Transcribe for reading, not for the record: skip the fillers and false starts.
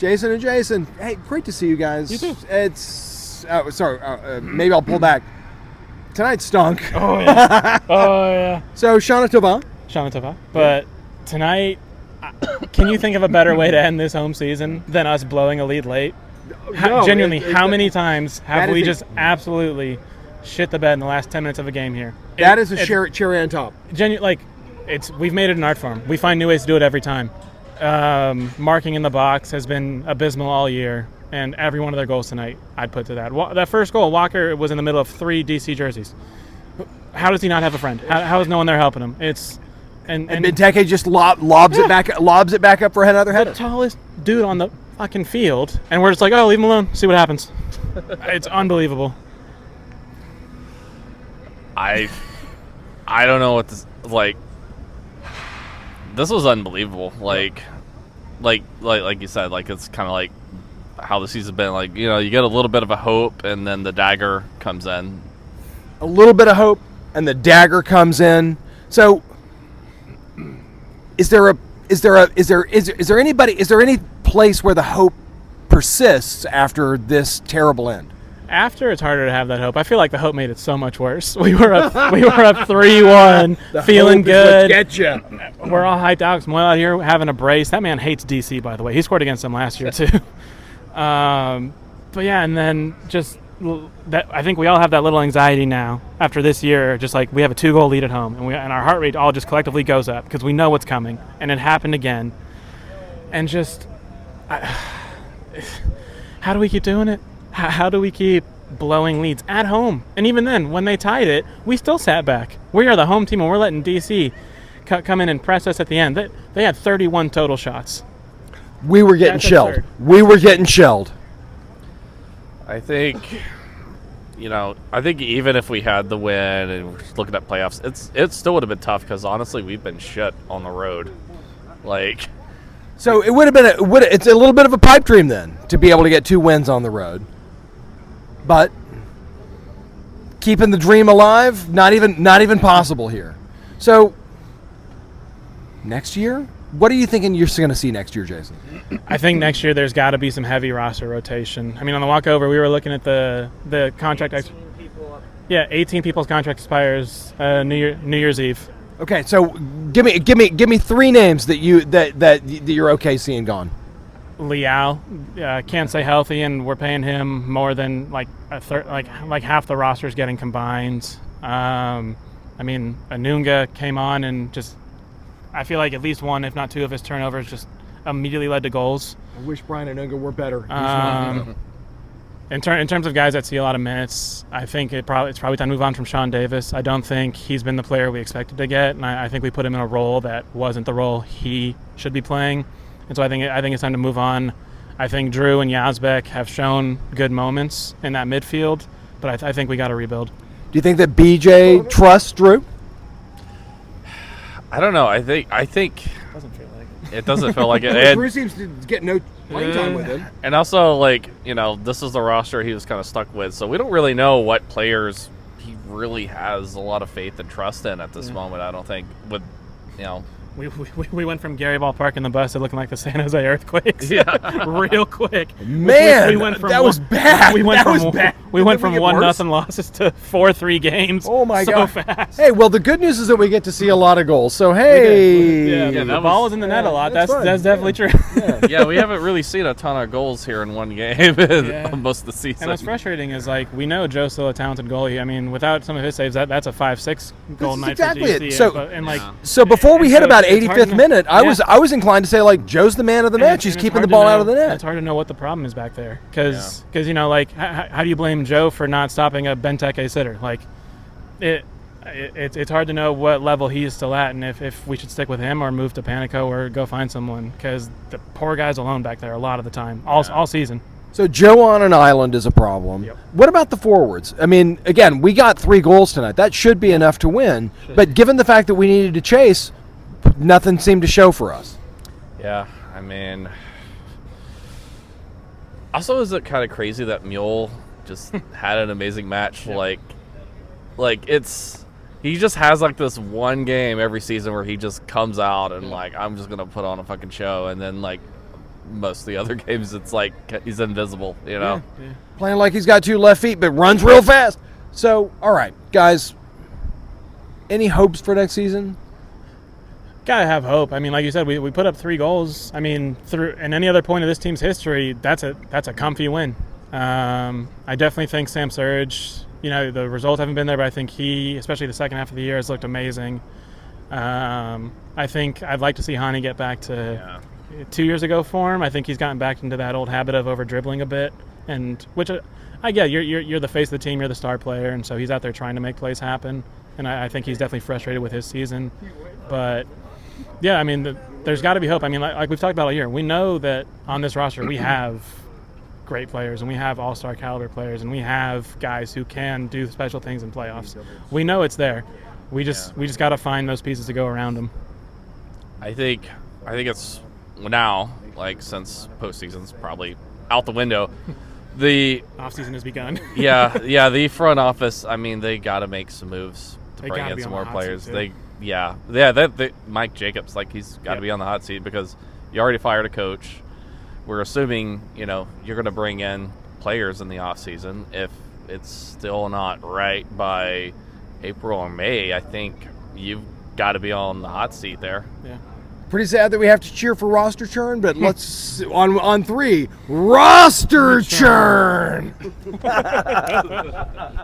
Jason and Jason. Hey, great to see you guys. You too. It's maybe I'll pull back. Tonight stunk. Oh yeah. Oh yeah. So Shana Tova. But tonight, can you think of a better way to end this home season than us blowing a lead late? Genuinely, how many times have we just absolutely shit the bed in the last 10 minutes of a game here? That is a cherry on top. We've made it an art form. We find new ways to do it every time. Marking in the box has been abysmal all year, and every one of their goals tonight, I'd put to that. That first goal, Walker was in the middle of 3 DC jerseys. How does he not have a friend? How is no one there helping him? And Benteke just lobs it back up for another header. The tallest dude on the fucking field, and we're just like, oh, leave him alone, see what happens. It's unbelievable. I don't know what this like. This was unbelievable. Like you said, like it's kind of like how the season's been. Like, you know, you get a little bit of a hope, and then the dagger comes in. A little bit of hope, and the dagger comes in. So, is there any place where the hope persists after this terrible end? After, it's harder to have that hope. I feel like the hope made it so much worse. We were up 3-1, feeling good. Get you. We're all hyped out. Moyle out here having a brace. That man hates DC, by the way. He scored against them last year too. But yeah, and then just that. I think we all have that little anxiety now after this year. Just like we have a 2-goal lead at home, and our heart rate all just collectively goes up because we know what's coming, and it happened again. And just, how do we keep doing it? How do we keep blowing leads at home? And even then, when they tied it, we still sat back. We are the home team, and we're letting DC come in and press us at the end. They had 31 total shots. We were getting shelled. We were getting shelled. I think, even if we had the win and we're just looking at playoffs, it still would have been tough because honestly, we've been shit on the road. Like, so it would have been it's a little bit of a pipe dream then to be able to get 2 wins on the road. But keeping the dream alive, not even possible here. So next year, what are you thinking you're going to see next year, Jason? I think next year there's got to be some heavy roster rotation. I mean, on the walkover, we were looking at the contract. 18 people's contract expires New Year's Eve. Okay, so give me 3 names that you're okay seeing gone. Liao can't stay healthy, and we're paying him more than like a third, like half the roster is getting combined. I mean, Anunga came on and just, I feel like at least 1, if not 2, of his turnovers just immediately led to goals. I wish Brian Anunga were better. In terms of guys that see a lot of minutes, I think it's probably time to move on from Sean Davis. I don't think he's been the player we expected to get, and I think we put him in a role that wasn't the role he should be playing. And so I think it's time to move on. I think Drew and Yazbek have shown good moments in that midfield, but I think we got to rebuild. Do you think that BJ trusts Drew? I don't know. I think Doesn't feel like it. it doesn't feel like it. Drew seems to get no playing time with him. And also, this is the roster he was kind of stuck with, so we don't really know what players he really has a lot of faith and trust in at this moment. I don't think We went from Gary Ballpark in the bus to looking like the San Jose Earthquakes. Yeah, real quick. Man, we went from that was bad. We went from 1-0 losses to 4-3 games. Oh my so God! Fast. Hey, well, the good news is that we get to see a lot of goals. So hey, the ball was in the net a lot. That's definitely true. Yeah, we haven't really seen a ton of goals here in one game most of the season. And what's frustrating is we know Joe's still a talented goalie. I mean, without some of his saves, that's a 5-6 goal night exactly for DC. It. So before we hit about 85th minute, I was inclined to say Joe's the man of the match. He's keeping the ball out of the net. It's hard to know what the problem is back there because how do you blame Joe for not stopping a Benteke sitter? It's hard to know what level he is still at and if we should stick with him or move to Panico or go find someone because the poor guy's alone back there a lot of the time all season. So Joe on an island is a problem. Yep. What about the forwards? I mean, again, we got 3 goals tonight. That should be enough to win. But given the fact that we needed to chase, nothing seemed to show for us. Yeah, I mean, also is it kind of crazy that Mule just had an amazing match? Yep. He just has this one game every season where he just comes out and I'm just gonna put on a fucking show, and then most of the other games, it's like he's invisible. You know. Yeah. Playing like he's got 2 left feet, but runs real fast. So, all right, guys. Any hopes for next season? Gotta have hope. I mean, like you said, we put up 3 goals. I mean, through in any other point of this team's history, that's a comfy win. I definitely think Sam Surge, the results haven't been there, but I think he, especially the second half of the year, has looked amazing. I think I'd like to see Hani get back to 2 years ago form. I think he's gotten back into that old habit of over dribbling a bit, and which I get. You're the face of the team, you're the star player, and so he's out there trying to make plays happen. And I think he's definitely frustrated with his season, but yeah, I mean, there's got to be hope. I mean, like we've talked about all year, we know that on this roster we have great players, and we have all-star caliber players, and we have guys who can do special things in playoffs. We know it's there. We just got to find those pieces to go around them. I think it's now, like, since postseason's probably out the window, the offseason has begun. the front office, I mean, they got to make some moves to bring in some more players. Mike Jacobs, like, he's got to be on the hot seat because you already fired a coach. We're assuming, you're going to bring in players in the offseason. If it's still not right by April or May, I think you've got to be on the hot seat there. Yeah. Pretty sad that we have to cheer for roster churn, but let's on 3 roster churn.